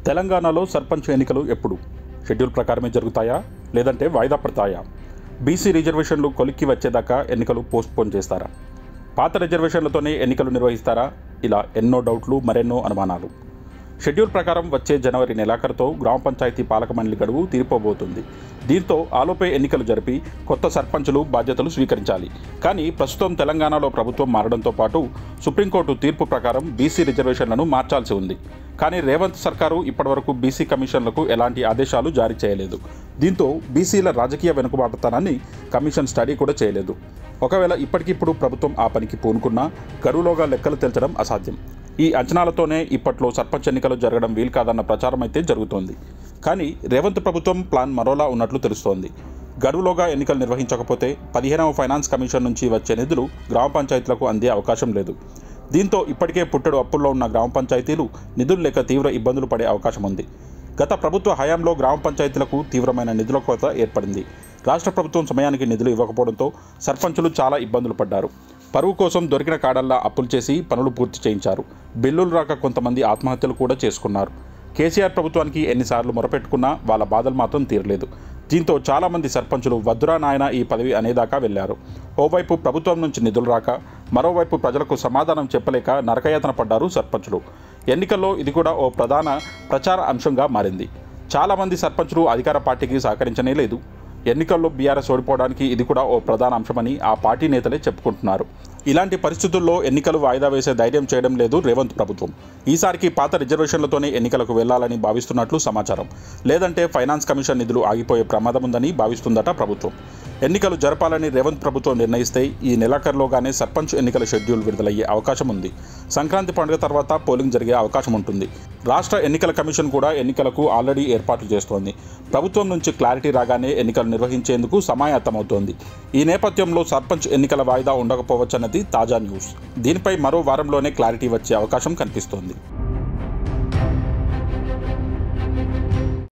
తెలంగాణలో సర్పంచ్ ఎన్నికలు ఎప్పుడు? షెడ్యూల్ ప్రకారమే జరుగుతాయా లేదంటే వాయిదా పడతాయా? బీసీ రిజర్వేషన్లు కొలిక్కి వచ్చేదాకా ఎన్నికలు పోస్ట్పోన్ చేస్తారా? పాత రిజర్వేషన్లతోనే ఎన్నికలు నిర్వహిస్తారా? ఇలా ఎన్నో డౌట్లు, మరెన్నో అనుమానాలు. షెడ్యూల్ ప్రకారం వచ్చే జనవరి నెలాఖరుతో గ్రామ పంచాయతీ పాలక మండలి గడువు తీరిపోబోతుంది. దీంతో ఆలోపే ఎన్నికలు జరిపి కొత్త సర్పంచులు బాధ్యతలు స్వీకరించాలి. కానీ ప్రస్తుతం తెలంగాణలో ప్రభుత్వం మారడంతో పాటు సుప్రీంకోర్టు తీర్పు ప్రకారం బీసీ రిజర్వేషన్లను మార్చాల్సి ఉంది. కానీ రేవంత్ సర్కారు ఇప్పటివరకు బీసీ కమిషన్లకు ఎలాంటి ఆదేశాలు జారీ చేయలేదు. దీంతో బీసీల రాజకీయ వెనుకబాటుతనాన్ని కమిషన్ స్టడీ కూడా చేయలేదు. ఒకవేళ ఇప్పటికిప్పుడు ప్రభుత్వం ఆ పనికి పూనుకున్నా గడువులోగా లెక్కలు తేల్చడం అసాధ్యం. ఈ అంచనాలతోనే ఇప్పట్లో సర్పంచ్ ఎన్నికలు జరగడం వీలు కాదన్న ప్రచారం అయితే జరుగుతోంది. కానీ రేవంత్ ప్రభుత్వం ప్లాన్ మరోలా ఉన్నట్లు తెలుస్తోంది. గడువులోగా ఎన్నికలు నిర్వహించకపోతే 15వ ఫైనాన్స్ కమిషన్ నుంచి వచ్చే నిధులు గ్రామ పంచాయతీలకు అందే అవకాశం లేదు. దీంతో ఇప్పటికే పుట్టెడు అప్పుల్లో ఉన్న గ్రామ పంచాయతీలు నిధులు లేక తీవ్ర ఇబ్బందులు పడే అవకాశం ఉంది. గత ప్రభుత్వ హయాంలో గ్రామ పంచాయతీలకు తీవ్రమైన నిధుల కొరత ఏర్పడింది. రాష్ట్ర ప్రభుత్వం సమయానికి నిధులు ఇవ్వకపోవడంతో సర్పంచులు చాలా ఇబ్బందులు పడ్డారు. పరువు కోసం దొరికిన కాడల్లా అప్పులు చేసి పనులు పూర్తి చేయించారు. బిల్లులు రాక కొంతమంది ఆత్మహత్యలు కూడా చేసుకున్నారు. కేసీఆర్ ప్రభుత్వానికి ఎన్నిసార్లు మొరపెట్టుకున్నా వాళ్ళ బాధలు మాత్రం తీరలేదు. దీంతో చాలామంది సర్పంచులు వద్దురా నాయన ఈ పదవి అనేదాకా వెళ్లారు. ఓవైపు ప్రభుత్వం నుంచి నిధులు రాక, మరోవైపు ప్రజలకు సమాధానం చెప్పలేక నరకయాతన పడ్డారు సర్పంచులు. ఎన్నికల్లో ఇది కూడా ఓ ప్రధాన ప్రచార అంశంగా మారింది. చాలామంది సర్పంచులు అధికార పార్టీకి సహకరించనే లేదు. ఎన్నికల్లో బీఆర్ఎస్ ఓడిపోవడానికి ఇది కూడా ఓ ప్రధాన అంశమని ఆ పార్టీ నేతలే చెప్పుకుంటున్నారు. ఇలాంటి పరిస్థితుల్లో ఎన్నికలు వాయిదా వేసే ధైర్యం చేయడం లేదు రేవంత్ ప్రభుత్వం. ఈసారికి పాత రిజర్వేషన్లతోనే ఎన్నికలకు వెళ్లాలని భావిస్తున్నట్లు సమాచారం. లేదంటే ఫైనాన్స్ కమిషన్ నిధులు ఆగిపోయే ప్రమాదం ఉందని భావిస్తుందట ప్రభుత్వం. ఎన్నికలు జరపాలని రేవంత్ ప్రభుత్వం నిర్ణయిస్తే ఈ నెలాఖరులోగానే సర్పంచ్ ఎన్నికల షెడ్యూల్ విడుదలయ్యే అవకాశం ఉంది. సంక్రాంతి పండుగ తర్వాత పోలింగ్ జరిగే అవకాశం ఉంటుంది. రాష్ట్ర ఎన్నికల కమిషన్ కూడా ఎన్నికలకు ఆల్రెడీ ఏర్పాట్లు చేస్తోంది. ప్రభుత్వం నుంచి క్లారిటీ రాగానే ఎన్నికలు నిర్వహించేందుకు సమాయత్తమవుతోంది. ఈ నేపథ్యంలో సర్పంచ్ ఎన్నికల వాయిదా ఉండకపోవచ్చన్నది తాజా న్యూస్. దీనిపై మరో వారంలోనే క్లారిటీ వచ్చే అవకాశం కనిపిస్తోంది.